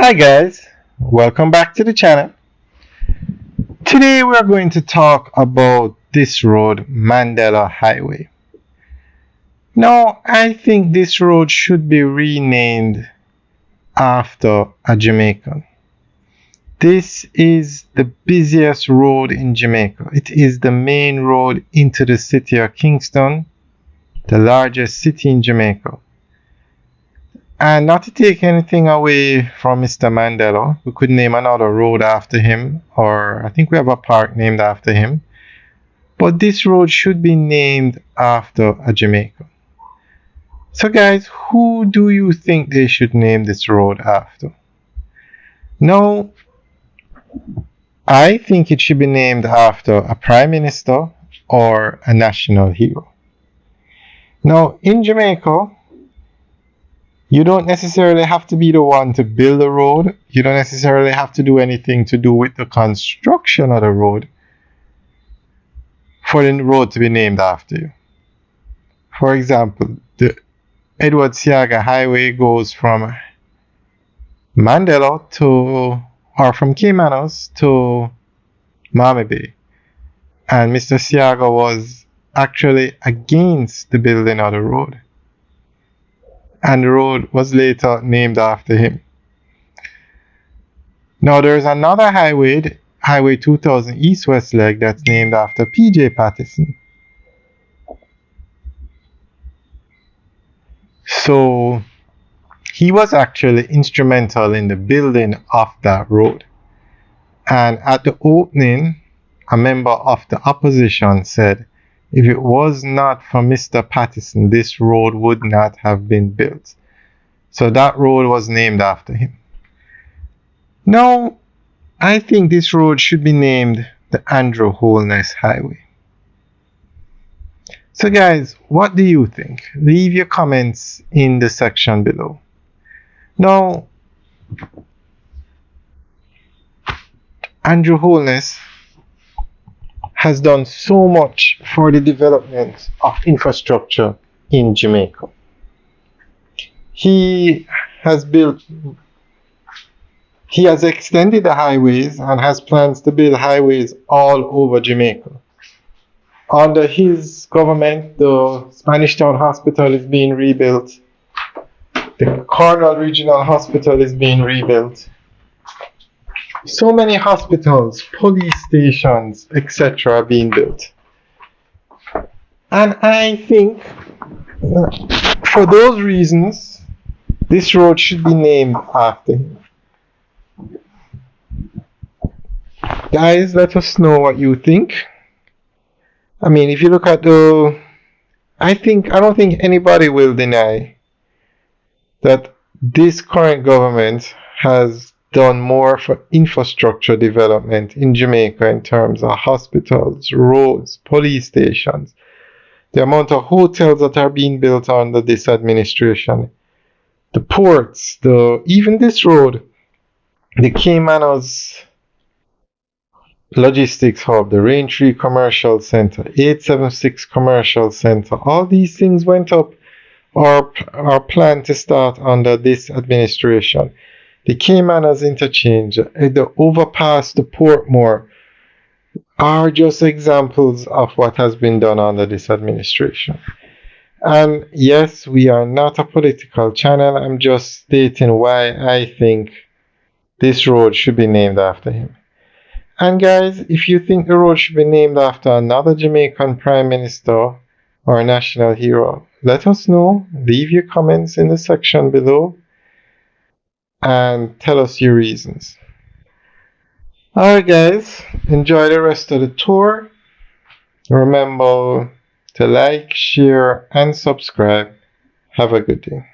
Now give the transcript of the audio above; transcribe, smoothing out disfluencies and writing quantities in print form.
Hi guys, welcome back to the channel. Today we are going to talk about this road, Mandela Highway. Now, I think this road should be renamed after a Jamaican. This is the busiest road in Jamaica. It is the main road into the city of Kingston, the largest city in Jamaica. And not to take anything away from Mr. Mandela, we could name another road after him, or I think we have a park named after him. But this road should be named after a Jamaican. So guys, who do you think they should name this road after? Now, I think it should be named after a prime minister or a national hero. Now, in Jamaica, you don't necessarily have to be the one to build the road. You don't necessarily have to do anything to do with the construction of the road for the road to be named after you. For example, the Edward Seaga Highway goes from Mandela from Caymanos to Miami Bay. And Mr. Seaga was actually against the building of the road. And the road was later named after him. Now there's another highway, Highway 2000 East-West leg, that's named after P.J. Patterson. So he was actually instrumental in the building of that road. And at the opening, a member of the opposition said, if it was not for Mr. Patterson, this road would not have been built. So that road was named after him. Now, I think this road should be named the Andrew Holness Highway. So guys, what do you think? Leave your comments in the section below. Now, Andrew Holness has done so much for the development of infrastructure in Jamaica. He has extended the highways and has plans to build highways all over Jamaica. Under his government, the Spanish Town Hospital is being rebuilt. The Cornwall Regional Hospital is being rebuilt. So many hospitals, police stations, etc. are being built. And I think for those reasons, this road should be named after him. Guys, let us know what you think. I mean, if you look at I don't think anybody will deny that this current government has done more for infrastructure development in Jamaica in terms of hospitals, roads, police stations, the amount of hotels that are being built under this administration, the ports, even this road, the Caymanos Logistics Hub, the Raintree Commercial Center, 876 Commercial Center, all these things went up or are planned to start under this administration. The Caymanos Interchange, the overpass to Portmore are just examples of what has been done under this administration. And yes, we are not a political channel. I'm just stating why I think this road should be named after him. And guys, if you think the road should be named after another Jamaican Prime Minister or national hero, let us know. Leave your comments in the section below and tell us your reasons. Alright guys, enjoy the rest of the tour. Remember to like, share and subscribe. Have a good day.